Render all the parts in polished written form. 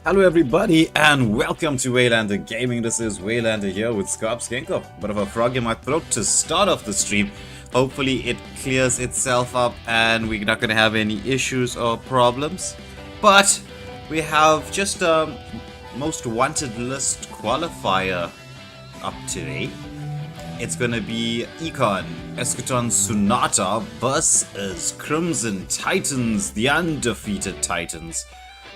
Hello everybody and welcome to Waylander Gaming. This is Waylander here with Skinko. Bit of a frog in my throat to start off the stream. Hopefully it clears itself up and we're not going to have any issues or problems. But we have just a most wanted list qualifier up today. It's going to be Econ, Eschaton Sonata versus Crimson Titans, the undefeated Titans.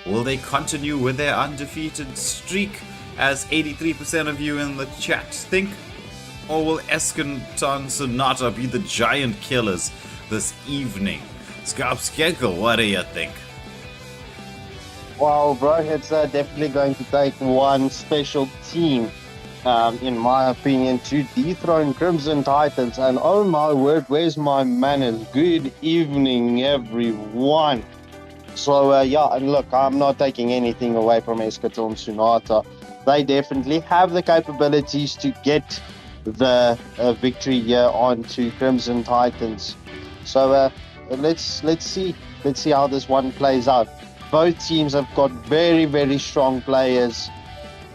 Will they continue with their undefeated streak, as 83% of you in the chat think? Or will Eschaton Sonata be the giant killers this evening? Skenkel, what do you think? Well, bro, it's definitely going to take one special team, in my opinion, to dethrone Crimson Titans. And oh my word, where's my manners? Good evening, everyone. So, yeah, and look, I'm not taking anything away from Eschaton Sonata. They definitely have the capabilities to get the victory here onto Crimson Titans. So, let's see how this one plays out. Both teams have got very, very strong players.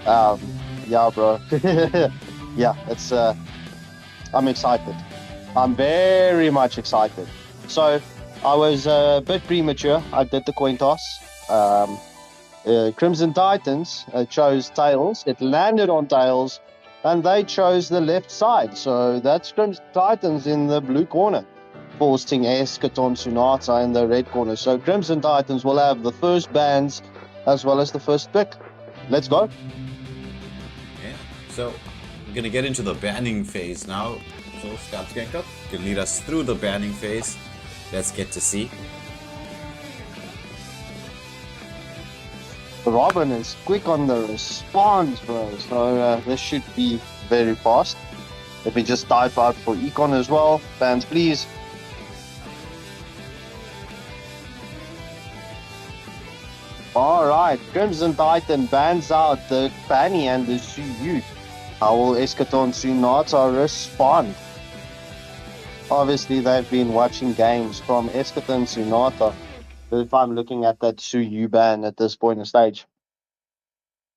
Yeah, bro. Yeah, it's. I'm excited. I'm very much excited. So, I was a bit premature. I did the coin toss. Crimson Titans chose tails. It landed on tails, and they chose the left side. So that's Crimson Titans in the blue corner, forcing Eschaton Sonata in the red corner. So Crimson Titans will have the first bans as well as the first pick. Let's go. Yeah, so we're going to get into the banning phase now. So Skenkel can lead us through the banning phase. Let's get to see. Robin is quick on the response, bro. So this should be very fast. Let me just type out for Econ as well. Fans, please. Alright, Crimson Titan bans out the Fanny and the Suyu. How will Eschaton Sonata respond? Obviously, they've been watching games from Eschaton Sonata. If I'm looking at that Suyu ban at this point in stage.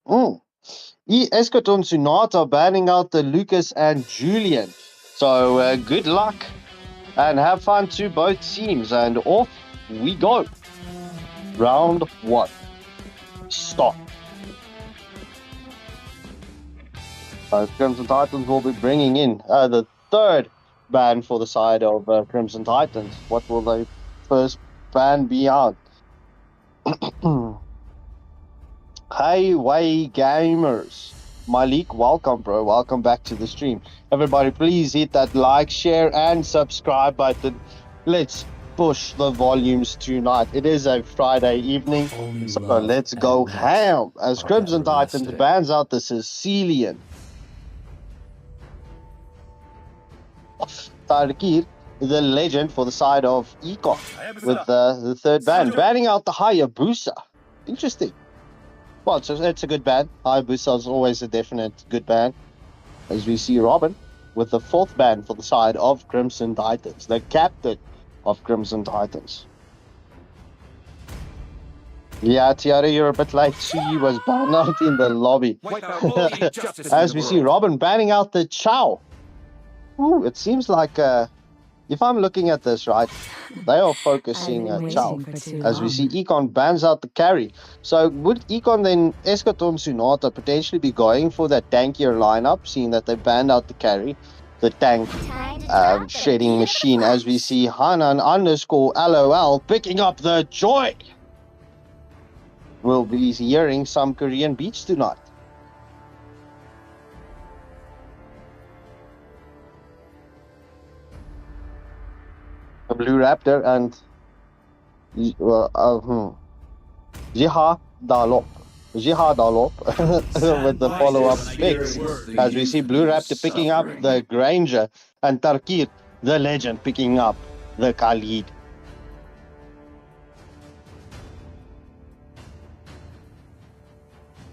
Eschaton Sonata banning out the Lucas and Julian. So good luck and have fun to both teams. And off we go. Round one. Stop. Crimson Titans will be bringing in the third ban for the side of Crimson Titans. What will the first ban be out? Hey, way gamers. Malik, welcome, bro. Welcome back to the stream. Everybody, please hit that like, share, and subscribe button. Let's push the volumes tonight. It is a Friday evening, so let's go ham as Crimson Titans bans out the Sicilian. Tarkir, the legend for the side of Econ, with the third ban, banning out the Hayabusa. Interesting. Well, it's a good ban. Hayabusa is always a definite good ban. As we see Robin with the fourth ban for the side of Crimson Titans, the captain of Crimson Titans. Yeah, Tiara, you're a bit late. She was banned out in the lobby. As we see Robin banning out the Chow. Ooh, it seems like, if I'm looking at this right, they are focusing Chow. As we see Econ bans out the carry. So would Econ then, Eschaton Sonata, potentially be going for that tankier lineup, seeing that they banned out the carry, the tank shedding machine, as we see Hanan _ LOL picking up the joy. We'll be hearing some Korean beats tonight. A Blue Raptor and Jiha Dalop with the follow-up picks. As we see Blue Raptor picking up the Granger and Tarkir, the legend, picking up the Khalid.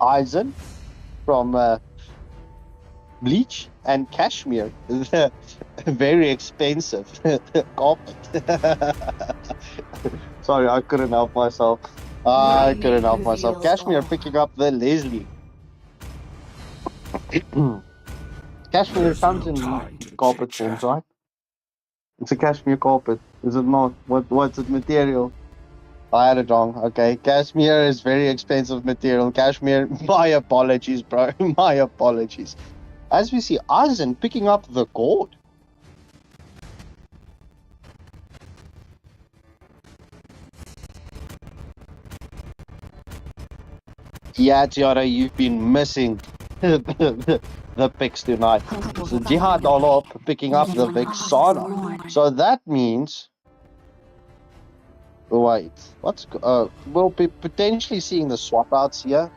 Eisen from Bleach and Cashmere, very expensive carpet. Sorry, I couldn't help myself. I couldn't help myself. Kashmir picking up the Leslie. Kashmir comes in carpet forms, right? It's a cashmere carpet. Is it not? What's it material? I had it wrong. Okay. Cashmere is very expensive material. Cashmere, my apologies, bro. My apologies. As we see Aizen picking up the gold. Yeah, Tiara, you've been missing the picks tonight. So Jihad Olop picking up the Vexana. So that means... Wait, we'll be potentially seeing the swap outs here.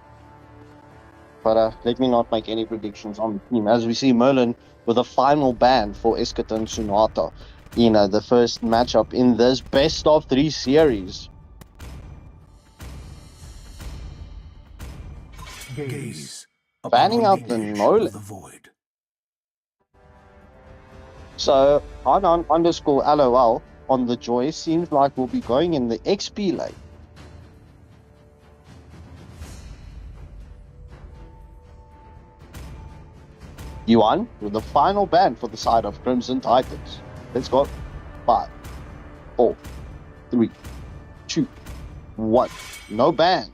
But let me not make any predictions on the team. As we see Merlin with a final ban for Escaton Sunata. The first matchup in this best of 3 series. Gaze Banning out the Nolan. So, Hanan underscore LOL on the Joy seems like we'll be going in the XP lane. Yuan with the final ban for the side of Crimson Titans. Let's go. 5, 4, 3, 2, 1. No ban.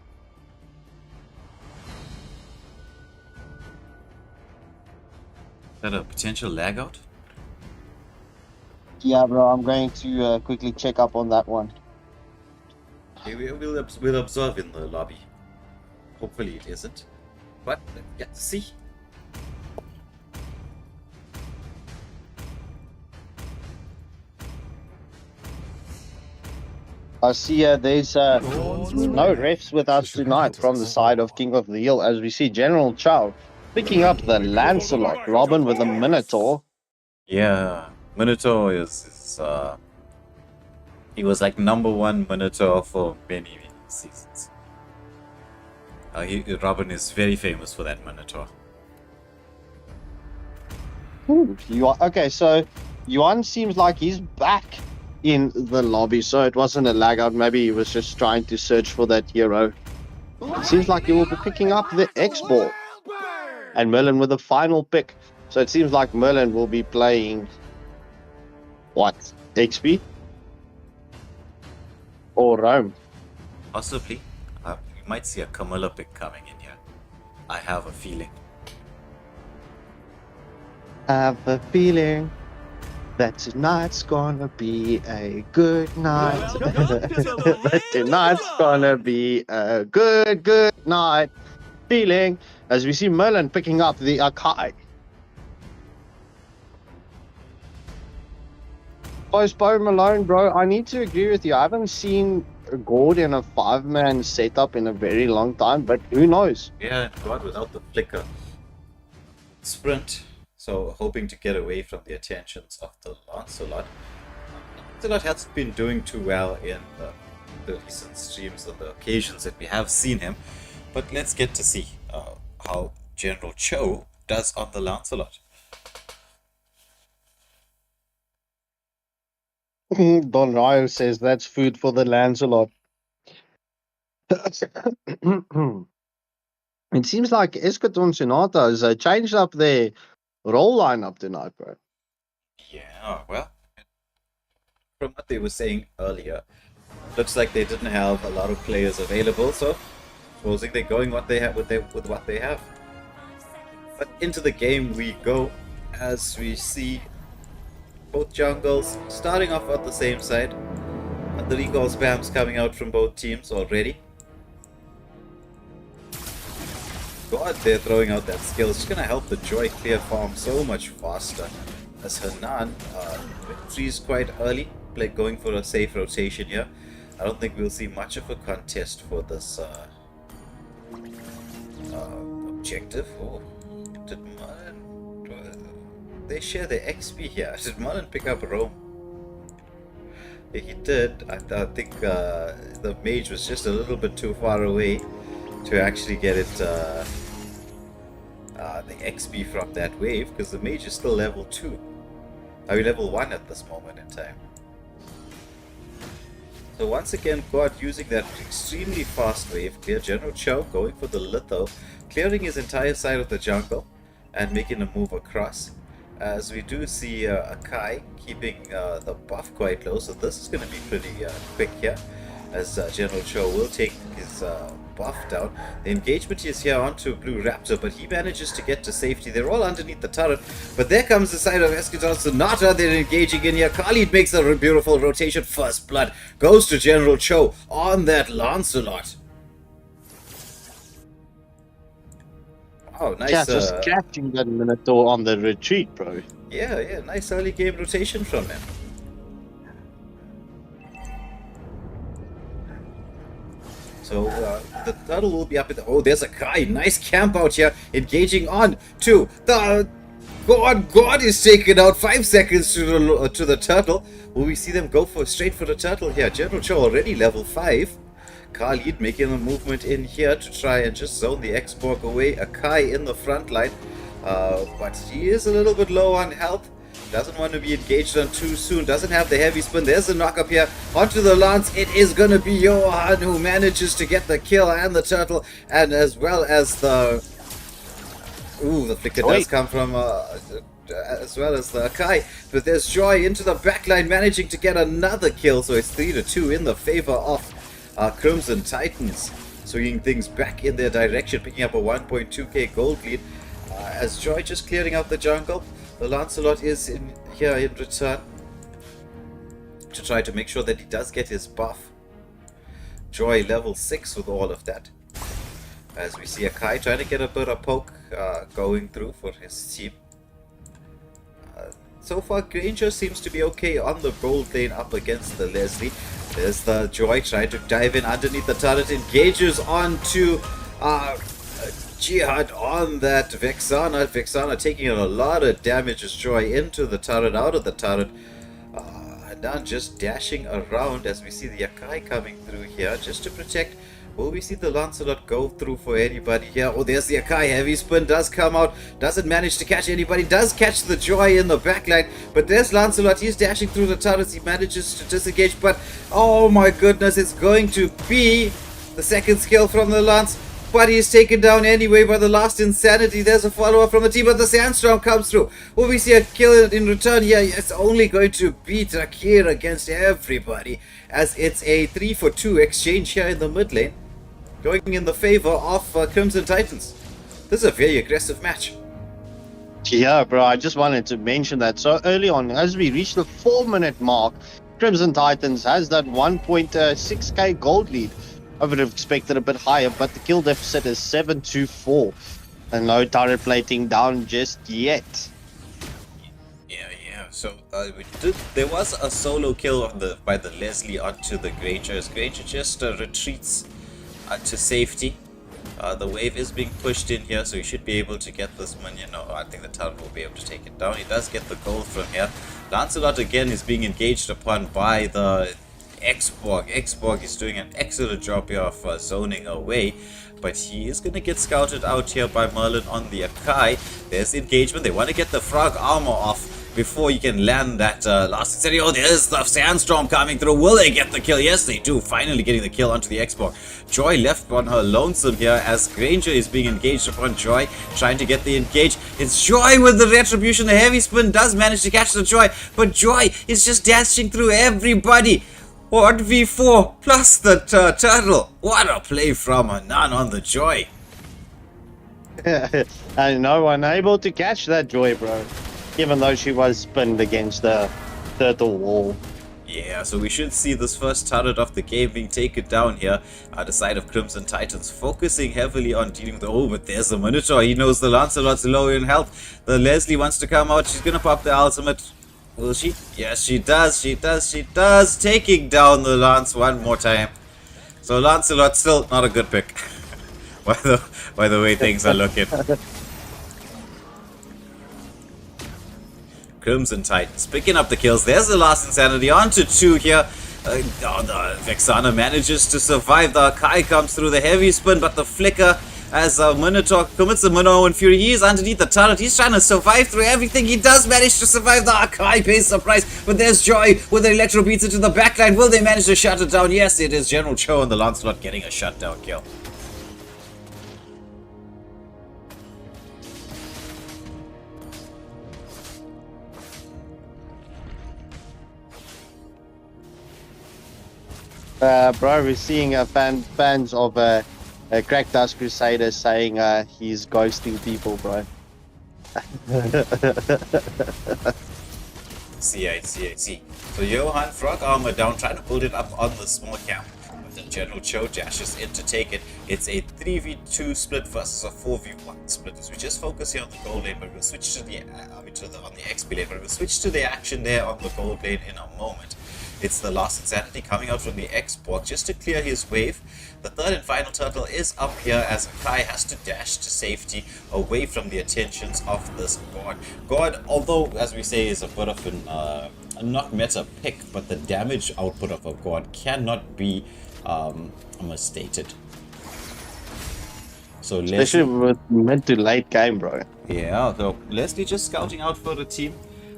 Is that a potential lag out? Yeah, bro, I'm going to quickly check up on that one. Okay, we'll observe in the lobby. Hopefully it isn't. But let's get to see. I see there's no refs with us tonight from the side of King of the Hill, as we see General Chow picking up the Lancelot. Robin with the Minotaur. Yeah, Minotaur is he was like #1 Minotaur for many seasons. Robin is very famous for that Minotaur. Okay, so Yuan seems like he's back in the lobby, so it wasn't a lag out. Maybe he was just trying to search for that hero. It seems like he will be picking up the X-Ball. And Merlin with the final pick. So it seems like Merlin will be playing... What? XP? Or Rome? Possibly. You might see a Camilla pick coming in here. I have a feeling. I have a feeling that tonight's gonna be a good night. That tonight's gonna be a good night. Feeling as we see Merlin picking up the Akai. Postpone Malone, bro. I need to agree with you. I haven't seen Gord in a 5-man setup in a very long time, but who knows? Yeah, God without the flicker. Sprint. So hoping to get away from the attentions of the Lancelot. Lancelot hasn't been doing too well in the recent streams on the occasions that we have seen him. But let's get to see how General Cho does on the Lancelot. Don Ryle says that's food for the Lancelot. It seems like Escaton Sonata has changed up their role lineup tonight, bro. Yeah, well, from what they were saying earlier, looks like they didn't have a lot of players available, so supposing they're going what they have with what they have. But into the game we go, as we see both jungles starting off on the same side, and the recall spams coming out from both teams already. God, they're throwing out that skill. It's gonna help the Joy clear farm so much faster. As Hernan frees quite early, going for a safe rotation here. I don't think we'll see much of a contest for this objective. Oh, did Mullen... They share their XP here. Did Mullen pick up Rome? Yeah, he did. I think the mage was just a little bit too far away to actually get it the XP from that wave, because the mage is still level 2. I mean level 1 at this moment in time. So once again, God using that extremely fast wave clear. General Cho going for the litho, clearing his entire side of the jungle and making a move across. As we do see Akai keeping the buff quite low, so this is going to be pretty quick here, as General Cho will take his buff down. The engagement is here onto Blue Raptor, but he manages to get to safety. They're all underneath the turret, but there comes the side of Escutar Sonata. They're engaging in here. Khalid makes a beautiful rotation. First blood goes to General Cho on that Lancelot. Oh, nice. Yeah, just catching that Minotaur on the retreat, bro. Yeah, nice early game rotation from him. So the turtle will be up at the... Oh, there's a guy. Nice camp out here. Engaging on to the... God is taken out. 5 seconds to the turtle. Will we see them go straight for the turtle here? General Cho already level 5. Khalid making a movement in here to try and just zone the X-Borg away. Akai in the front line. But he is a little bit low on health. Doesn't want to be engaged on too soon. Doesn't have the heavy spin. There's a knock up here onto the lance. It is going to be Johan who manages to get the kill and the turtle, and as well as the... Ooh, the flicker does come from... as well as the Akai. But there's Joy into the backline, managing to get another kill. So it's 3-2 in the favor of Crimson Titans. Swinging things back in their direction, picking up a 1.2k gold lead. As Joy just clearing out the jungle. The Lancelot is in here in return to try to make sure that he does get his buff. Joy level 6 with all of that. As we see Akai trying to get a bit of poke going through for his team. So far, Granger seems to be okay on the gold lane up against the Leslie. There's the Joy trying to dive in underneath the turret, engages onto Jihad on that Vexana. Vexana taking a lot of damage as Joy into the turret, out of the turret. And now just dashing around as we see the Akai coming through here just to protect. Will we see the Lancelot go through for anybody here? Oh, there's the Akai. Heavy spin does come out. Doesn't manage to catch anybody. Does catch the Joy in the backline. But there's Lancelot. He's dashing through the turrets. He manages to disengage. But, oh my goodness, it's going to be the second skill from the Lance. But he's taken down anyway by the last Insanity. There's a follow-up from the team, but the Sandstorm comes through. Will we see a kill in return? Yeah, it's only going to be Drakir against everybody, as it's a 3-for-2 exchange here in the mid lane, going in the favor of Crimson Titans. This is a very aggressive match. Yeah, bro, I just wanted to mention that. So early on, as we reach the 4-minute mark, Crimson Titans has that 1.6k gold lead. I would have expected a bit higher, but the kill deficit is 7-4. And no turret plating down just yet. Yeah. So there was a solo kill by the Leslie onto the Granger. As Granger just retreats to safety. The wave is being pushed in here, so he should be able to get this minion. No, I think the turret will be able to take it down. He does get the gold from here. Lancelot again is being engaged upon by the X-Borg. X-Borg is doing an excellent job here of zoning away, but he is going to get scouted out here by Merlin on the Akai. There's the engagement. They want to get the frog armor off before you can land that last city. Oh, there's the Sandstorm coming through. Will they get the kill? Yes, they do. Finally getting the kill onto the X-Borg. Joy left on her lonesome here as Granger is being engaged upon Joy, trying to get the engage. It's Joy with the retribution. The heavy spin does manage to catch the Joy, but Joy is just dashing through everybody. 1v4 plus the turtle. What a play from Anan on the Joy. And no one able to catch that Joy, bro. Even though she was spinned against the turtle wall. Yeah, so we should see this first turret of the game being taken down here at the side of Crimson Titans, focusing heavily on dealing with the... Oh, but there's the Minotaur. He knows the Lancelot's low in health. The Leslie wants to come out. She's going to pop the ultimate. Will she? Yes, she does. She does. Taking down the Lance one more time. So Lancelot still not a good pick. by the way things are looking. Crimson Titans picking up the kills. There's the last Insanity. On to 2 here. The Vexana manages to survive. The Akai comes through the heavy spin, but the flicker as Minotaur commits the Minoan Fury. He is underneath the turret. He's trying to survive through everything. He does manage to survive the Akai pays the price, but there's Joy with the Electro beats into the backline. Will they manage to shut it down? Yes, it is General Cho and the Lancelot getting a shutdown kill. Bro, we're seeing fans of Crack Dust Crusader saying he's ghosting people, bro. See. So Johan, Frog Armor down, trying to build it up on the small camp. But the General Cho dashes in to take it. It's a 3v2 split versus a 4v1 split. As we just focus here on the gold lane, but we'll switch to the on the XP lane, but we'll switch to the action there on the gold lane in a moment. It's the last Insanity coming out from the X-Borg just to clear his wave. The third and final turtle is up here as Akai has to dash to safety away from the attentions of this god. God, although as we say is a bit of an not meta pick, but the damage output of a god cannot be misstated. So especially meant to late game, bro. Yeah, so Leslie just scouting out for the team.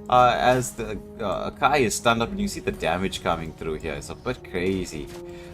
As the Akai is stunned up, and you see the damage coming through here. It's a bit crazy.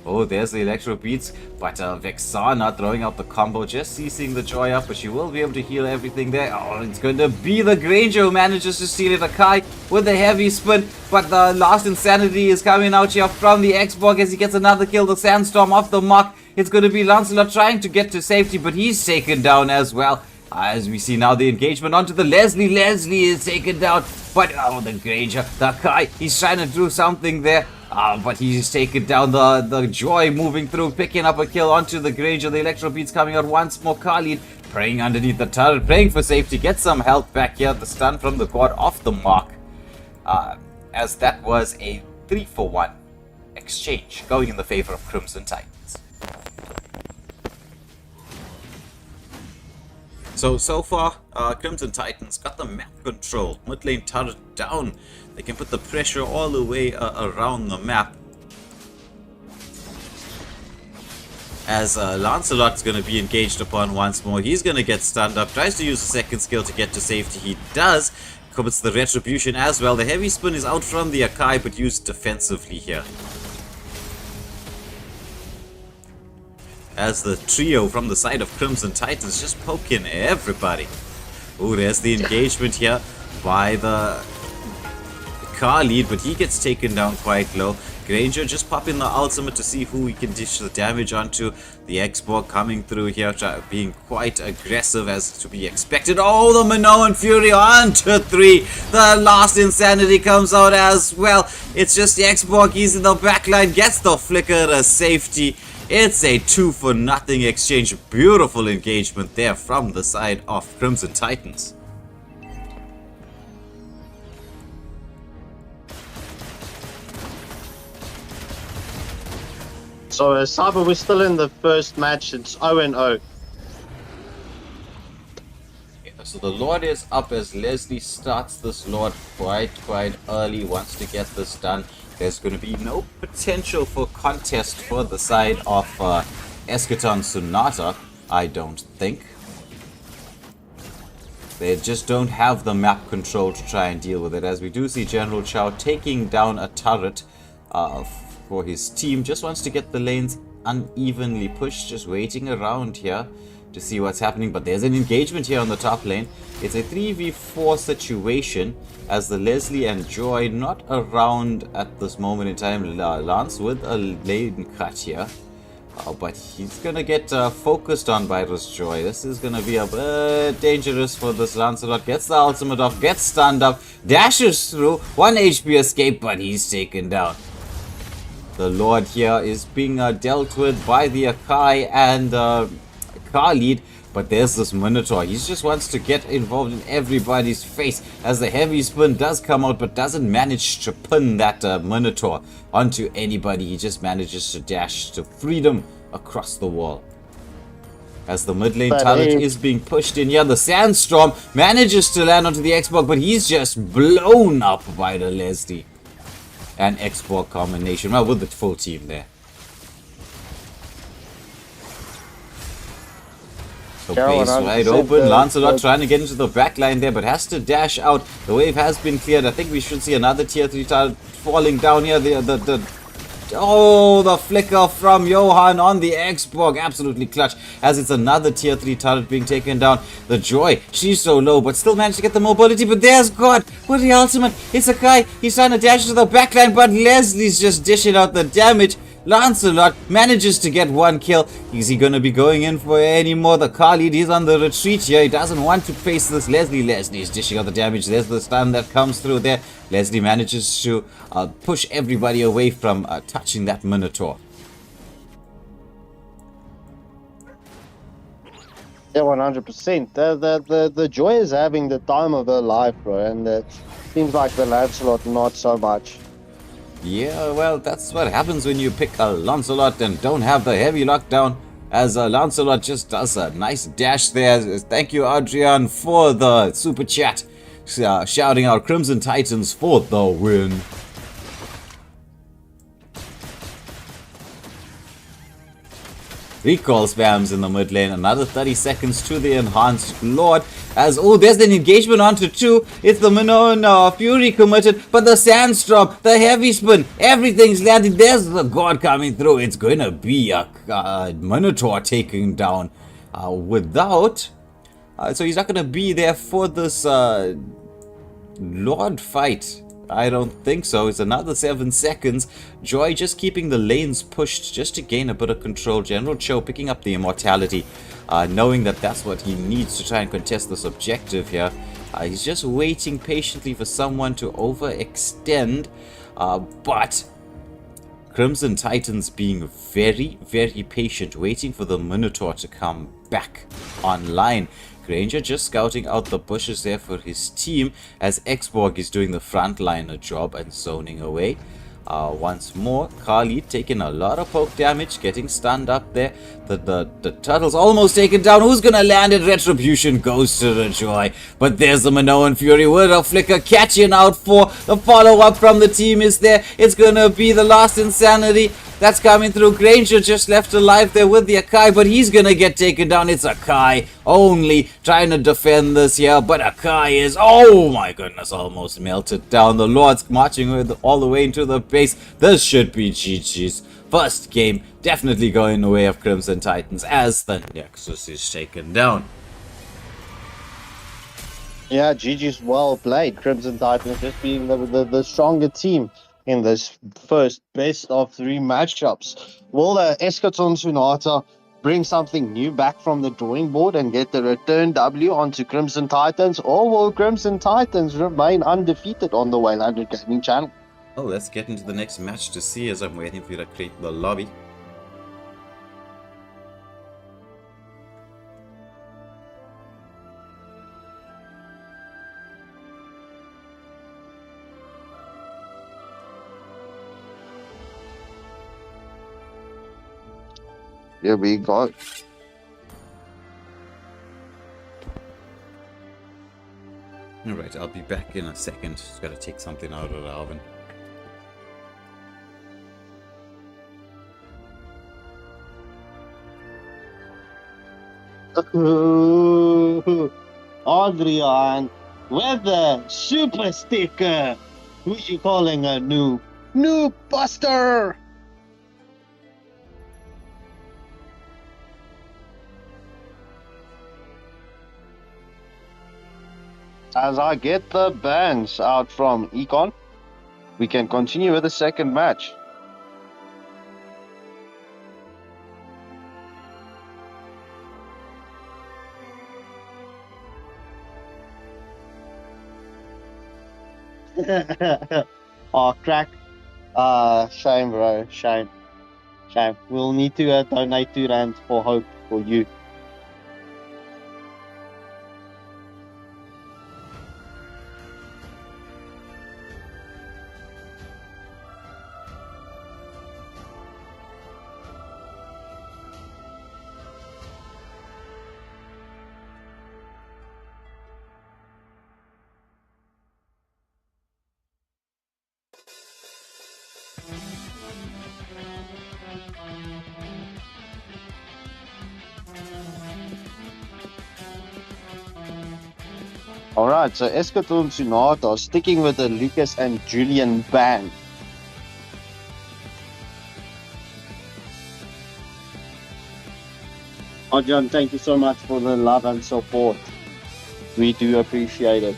Oh, there's the Electro Beats, but Vexana throwing out the combo, just ceasing the Joy up, but she will be able to heal everything there. Oh, it's going to be the Granger who manages to steal it. Akai with the heavy spin, but the last Insanity is coming out here from the X-Borg as he gets another kill. The Sandstorm off the mark. It's going to be Lancelot trying to get to safety, but he's taken down as well. As we see now the engagement onto the Leslie. Leslie is taken down, but oh, the Granger, the Kai, he's trying to do something there. But he's taken down. The Joy moving through, picking up a kill onto the Granger. The Electro Beats coming out once more. Khalid praying underneath the turret, praying for safety, get some health back here. The stun from the quad off the mark. As that was a 3-for-1 exchange going in the favor of Crimson Titans. So far, Crimson Titans got the map control. Mid lane turret down. They can put the pressure all the way around the map. As Lancelot's going to be engaged upon once more. He's going to get stunned up. Tries to use the second skill to get to safety. He does. Commits the Retribution as well. The heavy spin is out from the Akai, but used defensively here. As the trio from the side of Crimson Titans just poking everybody. Oh, there's the engagement here by the car lead, but he gets taken down quite low. Granger just popping the ultimate to see who he can dish the damage onto. The X-Borg coming through here, being quite aggressive as to be expected. Oh, the Minoan Fury onto 3. The last Insanity comes out as well. It's just the X-Borg. He's in the backline, gets the flicker to safety. It's a 2-for-0 exchange. Beautiful engagement there from the side of Crimson Titans. So, Cyber, we're still in the first match. It's 0-0. Yeah, so the Lord is up as Leslie starts this Lord quite early, wants to get this done. There's going to be no potential for contest for the side of Eschaton Sonata, I don't think. They just don't have the map control to try and deal with it, as we do see General Chow taking down a turret for his team. Just wants to get the lanes unevenly pushed, just waiting around here to see what's happening. But there's an engagement here on the top lane. It's a 3v4 situation as the Leslie and Joy not around at this moment in time. Lance with a lane cut here. But he's gonna get focused on by this Joy. This is gonna be a bit dangerous for this Lancelot. Gets the ultimate off, gets stunned up, dashes through, 1 HP escape, but he's taken down. The Lord here is being dealt with by the Akai and Khalid, but there's this Minotaur. He just wants to get involved in everybody's face as the heavy spin does come out, but doesn't manage to pin that Minotaur onto anybody. He just manages to dash to freedom across the wall. As the mid lane turret is being pushed in here, the Sandstorm manages to land onto the X-Borg, but he's just blown up by the Leslie and X-Borg combination. Well, with the full team there. The Yeah, base wide 100%. open. Lancelot trying to get into the back line there, but has to dash out. The wave has been cleared. I think we should see another tier 3 turret falling down here. Oh, the flicker from Johan on the Xborg. Absolutely clutch, as it's another tier 3 turret being taken down. The Joy, she's so low, but still managed to get the mobility. But there's God with the ultimate. It's a guy. He's trying to dash to the backline, but Leslie's just dishing out the damage. Lancelot manages to get one kill. Is he going to be going in for any more? The car lead, he's on the retreat here. He doesn't want to face this Leslie. Leslie is dishing out the damage. There's the stun that comes through there. Leslie manages to push everybody away from touching that Minotaur. Yeah, 100%. The Joy is having the time of her life, bro, and seems like the Lancelot not so much. Yeah, well, that's what happens when you pick a Lancelot and don't have the heavy lockdown, as Lancelot just does a nice dash there. Thank you, Adrian, for the super chat, shouting out Crimson Titans for the win. Recall spams in the mid lane. Another 30 seconds to the enhanced Lord. As, oh, there's an engagement onto 2. It's the Minoan Fury committed. But the Sandstorm, the heavy spin, everything's landing. There's the God coming through. It's going to be a Minotaur taking down without... so he's not going to be there for this Lord fight. I don't think so. It's another 7 seconds. Joy just keeping the lanes pushed just to gain a bit of control. General Cho picking up the immortality, knowing that that's what he needs to try and contest this objective here. He's just waiting patiently for someone to overextend, but Crimson Titans being very, very patient, waiting for the Minotaur to come back online. Granger just scouting out the bushes there for his team, as Xborg is doing the frontliner job and zoning away. Once more, Khalid taking a lot of poke damage, getting stunned up there. The turtle's almost taken down. Who's gonna land it? Retribution goes to the Joy. But there's the Minoan Fury with a flicker catching out for the follow-up from the team is there. It's gonna be the last Insanity that's coming through. Granger just left alive there with the Akai, but he's gonna get taken down. It's Akai only trying to defend this here, but Akai is, oh my goodness, almost melted down. The Lord's marching all the way into the base. This should be GG's. First game definitely going the way of Crimson Titans as the Nexus is taken down. Yeah, GG's well played. Crimson Titans just being the stronger team in this first best of 3 matchups. Will the Eschaton Sonata bring something new back from the drawing board and get the return W onto Crimson Titans, or will Crimson Titans remain undefeated on the Waylander Gaming channel? Oh, let's get into the next match to see, as I'm waiting for you to create the lobby. Here we go. Alright, I'll be back in a second. Just gotta take something out of the oven. Adrian with the super sticker. Who's you calling a noob? Noob Buster! As I get the bans out from Econ, we can continue with the second match. Oh, crack. Shame, bro. Shame. Shame. We'll need to donate 2 rand for hope for you. Alright, so Escoton Sunata sticking with the Lucas and Julian band. Oh, John, thank you so much for the love and support. We do appreciate it.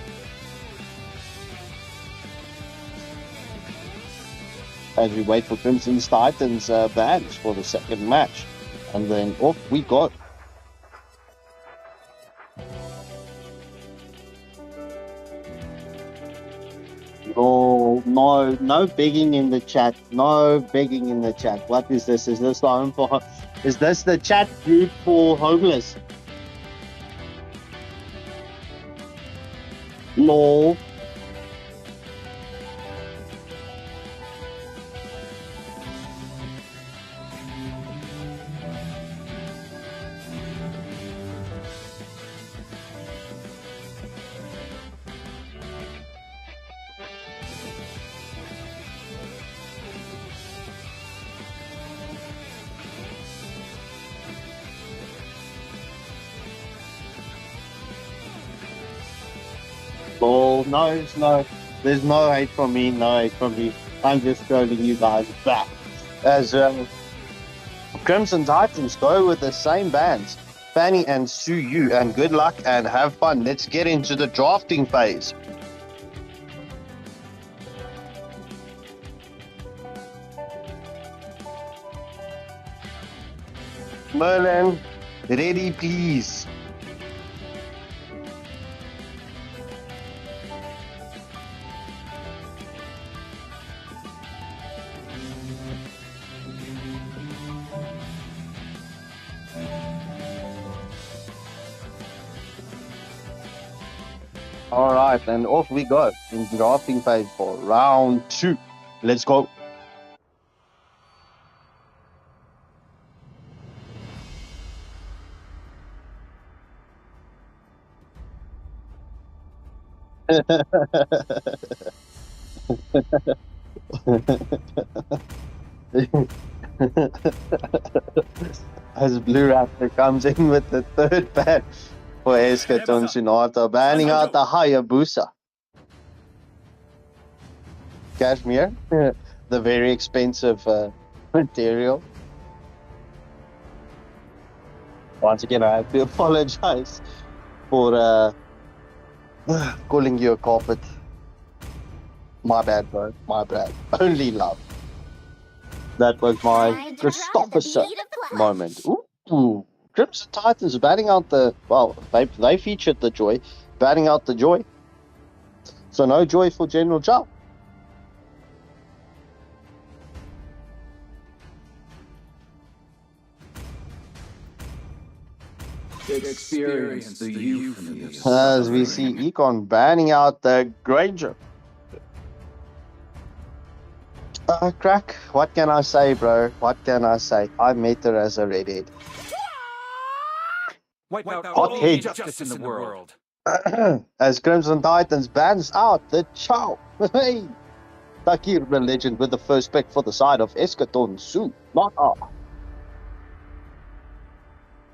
As we wait for Crimson's Titans bands for the second match. And then off we go. Oh, no begging in the chat. No begging in the chat. What is this? Is this the home for... Is this the chat group for homeless? Lol. Lol. No, there's no hate from me, no hate from me. I'm just trolling you guys back. As Crimson Titans go with the same bands, Fanny and Sue Yu, and good luck and have fun. Let's get into the drafting phase. Merlin, ready please. All right, and off we go in drafting phase for round 2. Let's go. As Blue Raptor comes in with the third ban for Escaton Sunata, banning out the Hayabusa. Cashmere, the very expensive material. Once again, I have to apologize for calling you a carpet. My bad, bro. My bad. Only love. That was my Christopherson moment. Ooh. Crimson Titans batting out the... Well, they featured the Joy. Batting out the Joy. So no Joy for General Chow. Experience the youth. As we see Econ banning out the Granger. Crack, what can I say, bro? What can I say? I met her as a redhead. Hot head. Justice in the world. As Crimson Titans bans out the Chow. Hey! Takir, the legend, with the first pick for the side of Escaton Su. Not R.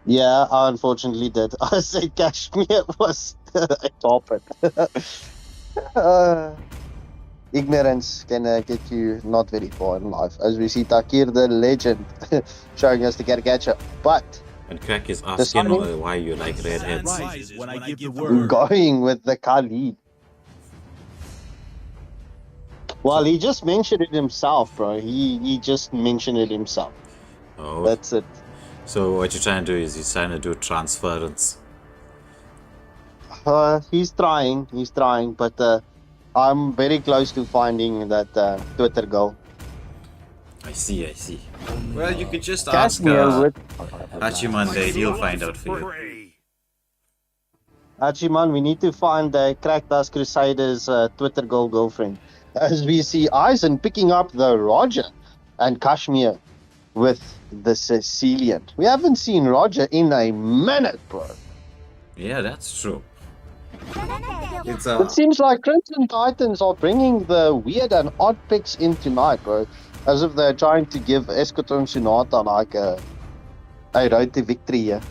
Yeah, I unfortunately did. I said Kashmir was a carpet. Ignorance can get you not very far in life. As we see Takir, the legend, showing us the caricature. But And Crack is asking why you like redheads. When I give the word. going with the Khalid. Well, he just mentioned it himself, bro. He just mentioned it himself. Oh. That's it. So what you're trying to do is he's trying to do transference. He's trying, but I'm very close to finding that Twitter girl. I see. Well, you could just ask Kashmir with Hachiman, he'll find out for you. Hachiman, we need to find Crack Dust Crusaders' Twitter girlfriend. As we see Eisen picking up the Roger and Kashmir with the Sicilian. We haven't seen Roger in a minute, bro. Yeah, that's true. It seems like Crimson Titans are bringing the weird and odd picks in tonight, bro. As if they're trying to give Escoton Sunata like a road to victory here.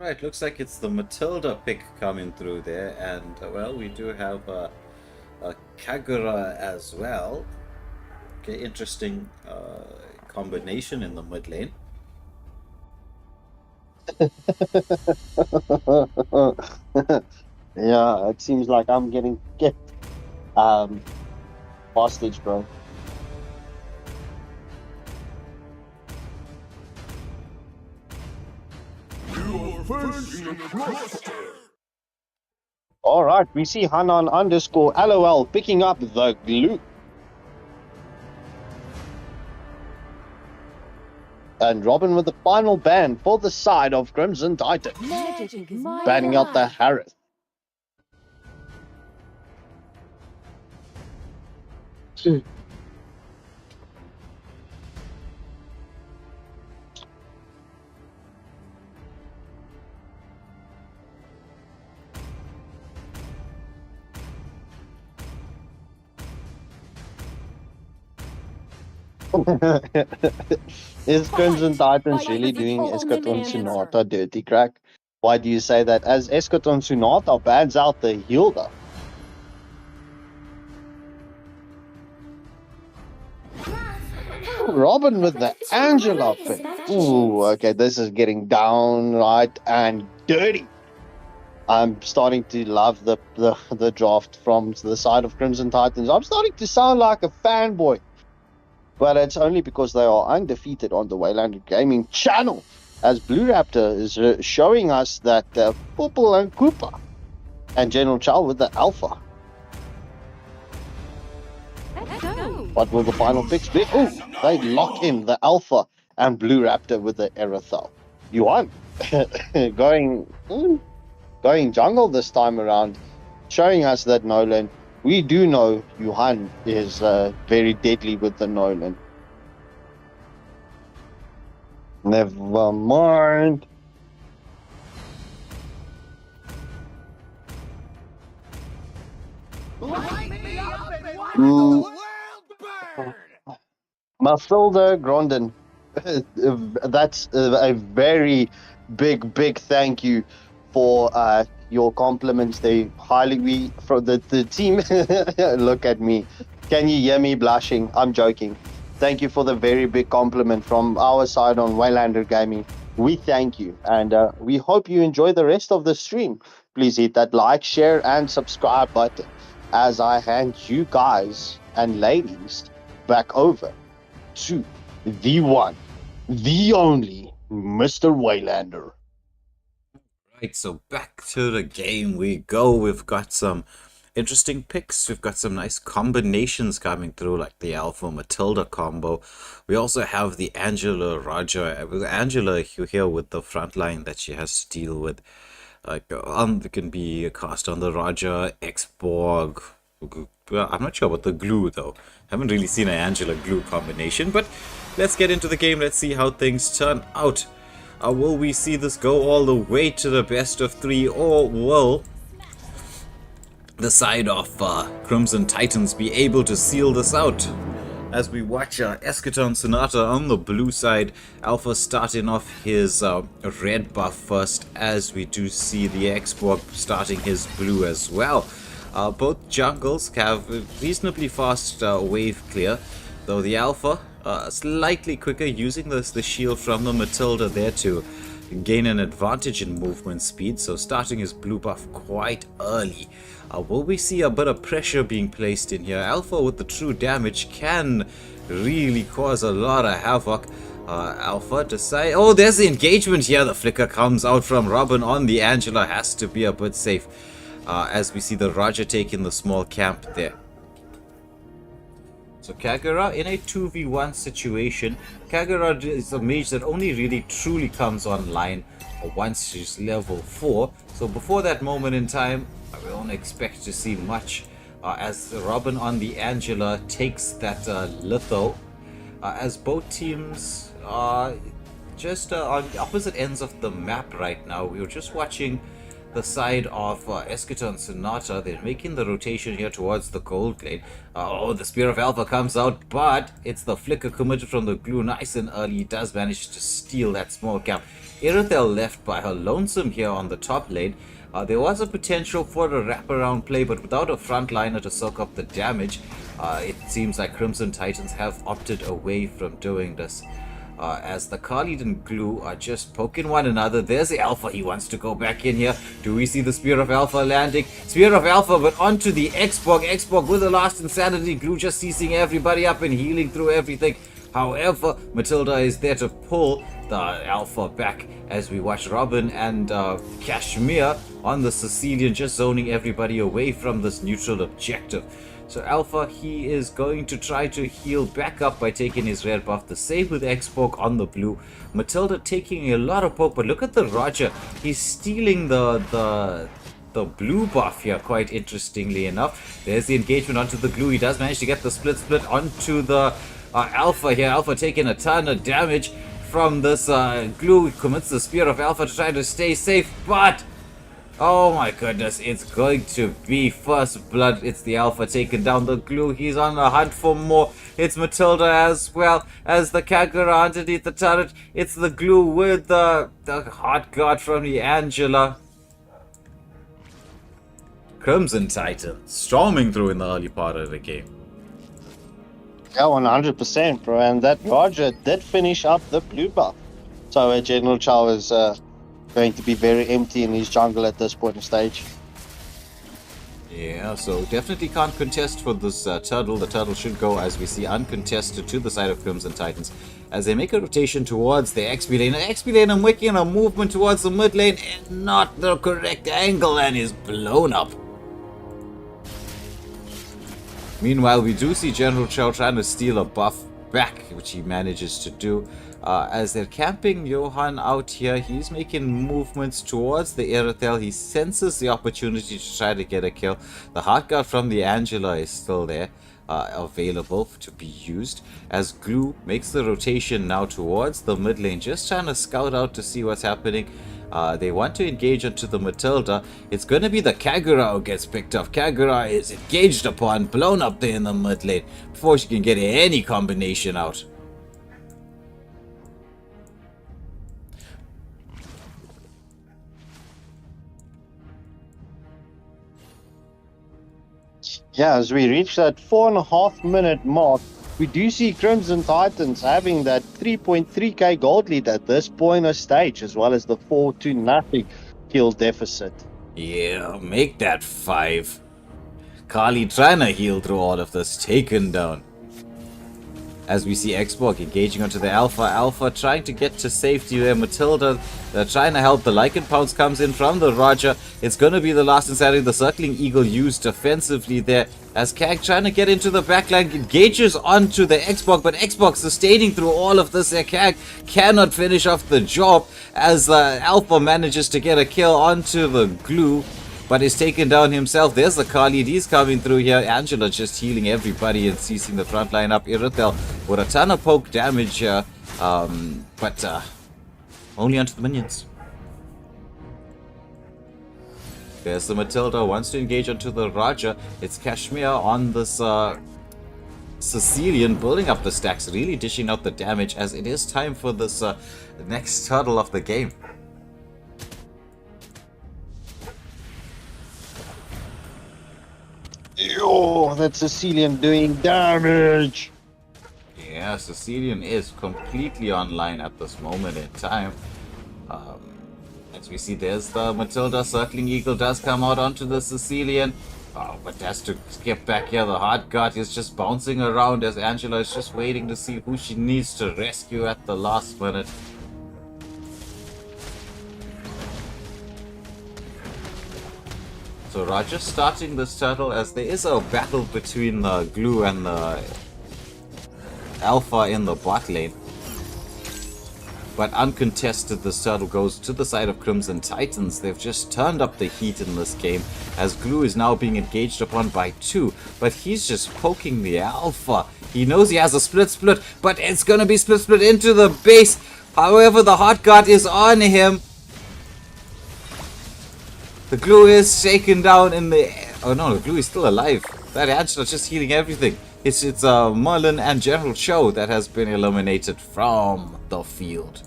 Right, looks like it's the Matilda pick coming through there, and well, we do have a Kagura as well. Okay, interesting combination in the mid lane. Yeah, it seems like I'm getting kept hostage, bro. All right, we see Hanan underscore LOL picking up the glue. And Robin with the final ban for the side of Crimson Titan. Banning out the Harris. Is Crimson Titans really doing Eschaton Sonata dirty, Crack? Why do you say that? As Eschaton Sonata bans out the Hilda. Robin with the Angela pick. Ooh, okay, this is getting downright and dirty. I'm starting to love the draft from the side of Crimson Titans. I'm starting to sound like a fanboy. But it's only because they are undefeated on the Waylander Gaming channel. As Blue Raptor is showing us that Purple and Koopa and General Chow with the Alpha. What will the final picks be? Oh, they lock in the Alpha and Blue Raptor with the Erathal. Yuan going jungle this time around, showing us that Nolan, we do know Yuan is very deadly with the Nolan. Never mind. Mathilda Grondin. That's a very big thank you for your compliments. They we from the team. Look at me. Can you hear me blushing? I'm joking. Thank you for the very big compliment from our side on Waylander Gaming. We thank you, and we hope you enjoy the rest of the stream. Please hit that like, share, and subscribe button as I hand you guys and ladies back over to the one, the only Mr. Waylander. Right, so back to the game we go. We've got some interesting picks. We've got some nice combinations coming through, like the Alpha Matilda combo. We also have the Angela Roger. Angela here with the front line that she has to deal with. Like, it can be cast on the Roger, X-Borg. I'm not sure about the glue though. Haven't really seen an Angela glue combination, but let's get into the game. Let's see how things turn out. Will we see this go all the way to the best of 3, or will the side of Crimson Titans be able to seal this out? As we watch Eschaton Sonata on the blue side, Alpha starting off his red buff first, as we do see the X-Borg starting his blue as well. Both jungles have reasonably fast wave clear, though the Alpha slightly quicker, using the shield from the Matilda there to gain an advantage in movement speed, so starting his blue buff quite early. Will we see a bit of pressure being placed in here? Alpha with the true damage can really cause a lot of havoc. Alpha decide. Oh, there's the engagement here. The flicker comes out from Robin on the Angela. Has to be a bit safe. As we see the Roger taking the small camp there. So Kagura in a 2v1 situation. Kagura is a mage that only really truly comes online once she's level 4. So before that moment in time, we don't expect to see much. As Robin on the Angela takes that litho. As both teams are just on the opposite ends of the map right now. We were just watching the side of Eschaton Sonata. They're making the rotation here towards the gold lane. Oh, the Spear of Alpha comes out, but it's the flicker committed from the glue nice and early. He does manage to steal that small camp. Irithel left by her lonesome here on the top lane. There was a potential for a wraparound play, but without a frontliner to soak up the damage, it seems like Crimson Titans have opted away from doing this. As the Khalid and Glue are just poking one another. There's the Alpha. He wants to go back in here. Do we see the Spear of Alpha landing? Spear of Alpha, but onto the Xborg. Xborg with the last insanity. Glue just seizing everybody up and healing through everything. However, Matilda is there to pull the Alpha back as we watch Robin and Kashmir on the Sicilian just zoning everybody away from this neutral objective. So Alpha, he is going to try to heal back up by taking his red buff. The same with Xborg on the blue. Matilda taking a lot of poke, but look at the Roger. He's stealing the blue buff here, quite interestingly enough. There's the engagement onto the glue. He does manage to get the split onto the Alpha here. Alpha taking a ton of damage from this glue. He commits the Spear of Alpha to try to stay safe, but oh my goodness, it's going to be first blood. It's the Alpha taking down the glue. He's on the hunt for more. It's Matilda as well as the Kagura underneath the turret. It's the glue with the hot guard from the Angela. Crimson Titans storming through in the early part of the game. Yeah, 100%, bro. And that Roger did finish up the blue buff. So General Chow is going to be very empty in his jungle at this point of stage. Yeah, so definitely can't contest for this turtle. The turtle should go, as we see, uncontested to the side of Crimson Titans as they make a rotation towards the XP lane. XP lane making a movement towards the mid lane and not the correct angle and is blown up. Meanwhile, we do see General Chow trying to steal a buff back, which he manages to do. As they're camping Johan out here, he's making movements towards the Irithel. He senses the opportunity to try to get a kill. The hard guard from the Angela is still there, available to be used. As Glue makes the rotation now towards the mid lane, just trying to scout out to see what's happening. They want to engage onto the Matilda. It's going to be the Kagura who gets picked up. Kagura is engaged upon, blown up there in the mid lane before she can get any combination out. Yeah, as we reach that 4.5 minute mark, we do see Crimson Titans having that 3.3k gold lead at this point of stage, as well as the 4-0 kill deficit. Yeah, make that 5. Kali trying to heal through all of this, taken down. As we see Xborg engaging onto the Alpha. Alpha trying to get to safety there. Matilda, they're trying to help. The Lycan Pounce comes in from the Roger. It's going to be the last insanity. The Circling Eagle used offensively there. As Kag trying to get into the backline, engages onto the Xborg, but Xborg sustaining through all of this. Kag cannot finish off the job as Alpha manages to get a kill onto the glue, but is taken down himself. There's the Khalid. He's coming through here. Angela just healing everybody and ceasing the front line up. Irithel with a ton of poke damage here, but only onto the minions. There's the Matilda, wants to engage onto the Raja. It's Kashmir on this Sicilian, building up the stacks, really dishing out the damage as it is time for this next turtle of the game. Oh, that Sicilian doing damage. Yeah, Sicilian is completely online at this moment in time. As we see, there's the Matilda. Circling Eagle does come out onto the Sicilian. Oh, but has to skip back here. The hard guard is just bouncing around as Angela is just waiting to see who she needs to rescue at the last minute. So Roger starting this turtle as there is a battle between the Glue and the Alpha in the bot lane. But uncontested, this turtle goes to the side of Crimson Titans. They've just turned up the heat in this game as Glue is now being engaged upon by 2. But he's just poking the Alpha. He knows he has a split, but it's going to be split into the base. However, the hot guard is on him. The glue is shaken down in the... Oh no, the glue is still alive. That Angela's just healing everything. It's Merlin and General Cho that has been eliminated from the field.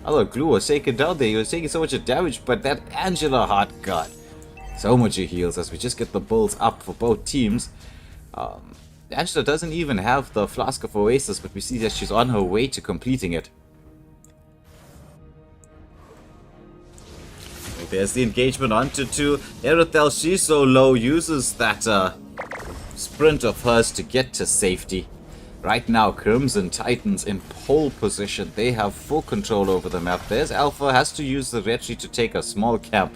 Although glue was shaken down there, he was taking so much damage, but that Angela hot god. So much heals as we just get the bulls up for both teams. Angela doesn't even have the Flask of Oasis, but we see that she's on her way to completing it. There's the engagement onto 2. Erythel, she's so low, uses that sprint of hers to get to safety. Right now, Crimson Titans in pole position. They have full control over the map. There's Alpha, has to use the Retri to take a small camp.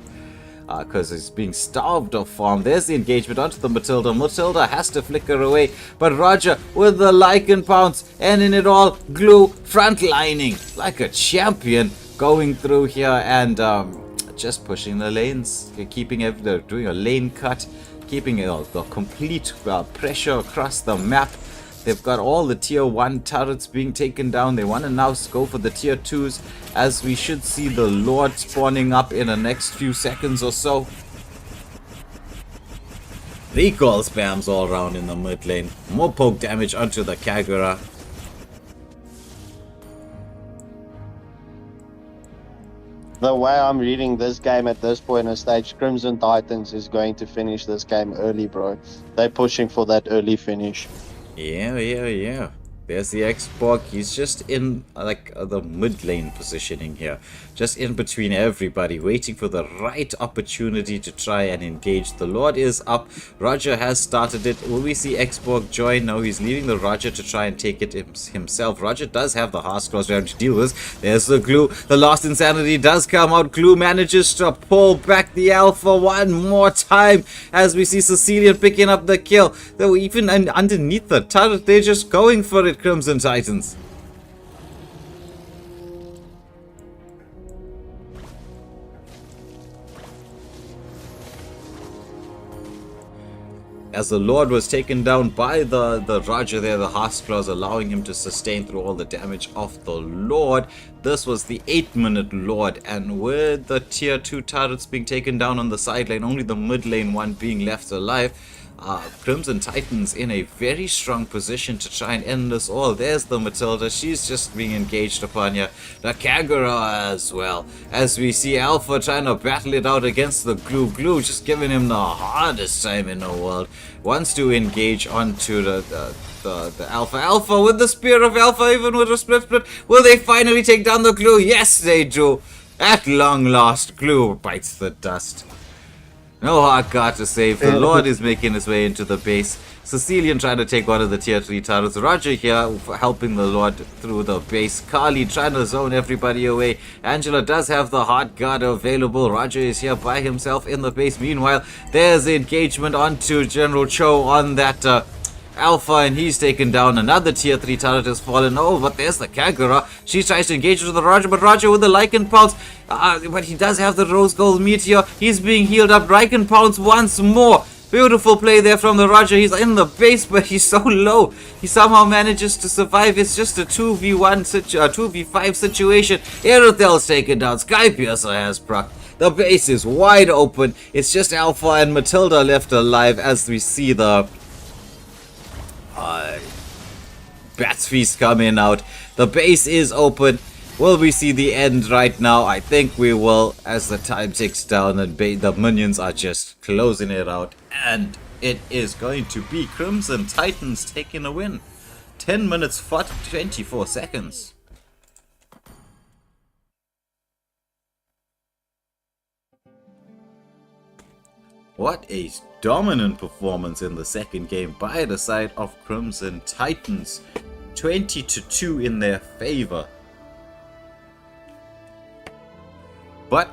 Because he's being starved of farm. There's the engagement onto the Matilda. Matilda has to flicker away. But Roger with the Lycan Pounce. And in it all, glue frontlining like a champion. Going through here and just pushing the lanes. Keeping everything, doing a lane cut. Keeping the complete pressure across the map. They've got all the tier 1 turrets being taken down. They want to now go for the tier 2s, as we should see the Lord spawning up in the next few seconds or so. Recall spams all around in the mid lane. More poke damage onto the Kagura. The way I'm reading this game at this point in stage, Crimson Titans is going to finish this game early, bro. They're pushing for that early finish. Yeah. There's the X-Borg. He's just in like the mid lane positioning here. Just in between everybody, waiting for the right opportunity to try and engage. The Lord is up. Roger has started it. Will we see X-Borg join? No, he's leaving the Roger to try and take it himself. Roger does have the Hearth Cross round to deal with. There's the glue. The Lost Insanity does come out. Glue manages to pull back the Alpha one more time as we see Sicilian picking up the kill. Though even underneath the turret, they're just going for it, Crimson Titans. As the Lord was taken down by the Roger there, the Hearth Claws allowing him to sustain through all the damage of the Lord. This was the 8-minute Lord, and with the tier 2 turrets being taken down on the side lane, only the mid lane one being left alive, Crimson Titans in a very strong position to try and end this all. There's the Matilda, she's just being engaged upon here. The Kagura as well, as we see Alpha trying to battle it out against the Glue, just giving him the hardest time in the world. Wants to engage onto the Alpha with the Spear of Alpha, even with a split. Will they finally take down the Glue? Yes, they do. At long last, Glue bites the dust. No hard guard to save. The Lord is making his way into the base. Sicilian trying to take one of the tier 3 turrets. Roger here helping the Lord through the base. Carly trying to zone everybody away. Angela does have the hard guard available. Roger is here by himself in the base. Meanwhile, there's the engagement onto General Cho on that Alpha, and he's taken down. Another tier 3 turret has fallen. Oh, but there's the Kagura. She tries to engage with the Roger, but Roger with the Lycan Pounce. But he does have the Rose Gold Meteor. He's being healed up. Lycan Pounce once more. Beautiful play there from the Roger. He's in the base, but he's so low. He somehow manages to survive. It's just a 2v5 situation. Erythel's taken down. Skypiercer has proc. The base is wide open. It's just Alpha and Matilda left alive as we see the Bat's Feast coming out. The base is open. Will we see the end right now? I think we will, as the time ticks down and the minions are just closing it out. And it is going to be Crimson Titans taking a win. 10 minutes 24 seconds. What a dominant performance in the second game by the side of Crimson Titans. 20-2 in their favor. But,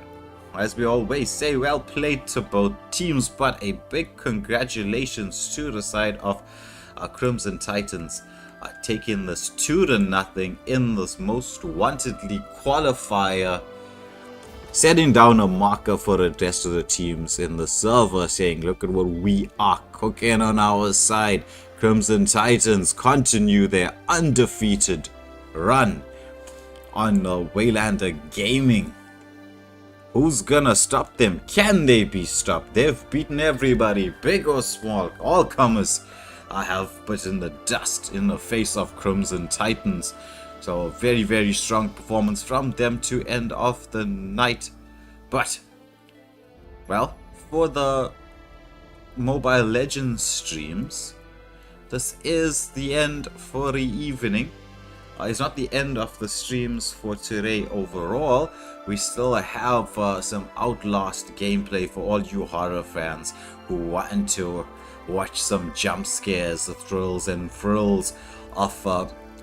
as we always say, well played to both teams, but a big congratulations to the side of Crimson Titans. Taking this 2-0 in this most wantedly qualifier. Setting down a marker for the rest of the teams in the server, saying, look at what we are cooking on our side. Crimson Titans continue their undefeated run on the Waylander Gaming. Who's gonna stop them? Can they be stopped? They've beaten everybody, big or small, all comers. I have put in the dust in the face of Crimson Titans. So very, very strong performance from them to end off the night. But, well, for the Mobile Legends streams, this is the end for the evening. It's not the end of the streams for today overall. We still have some Outlast gameplay for all you horror fans who want to watch some jump scares, the thrills and frills of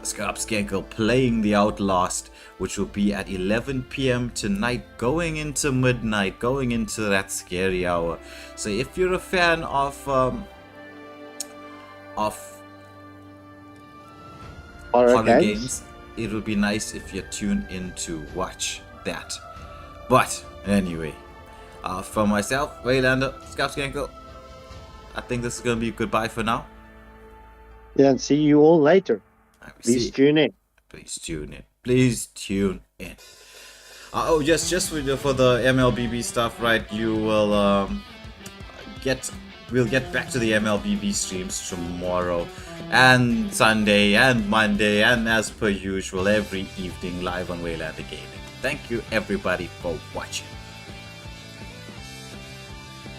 Skarpskenkel playing the Outlast, which will be at 11 PM tonight, going into midnight, going into that scary hour. So if you're a fan of horror games, it would be nice if you tune in to watch that. But anyway, for myself, Waylander, Skarpskenkel, I think this is going to be goodbye for now. Yeah, and see you all later. Please tune in. Please tune in. Please tune in. Oh, just for the MLBB stuff, right? You will we'll get back to the MLBB streams tomorrow and Sunday and Monday, and as per usual every evening live on Waylander Gaming. Thank you everybody for watching.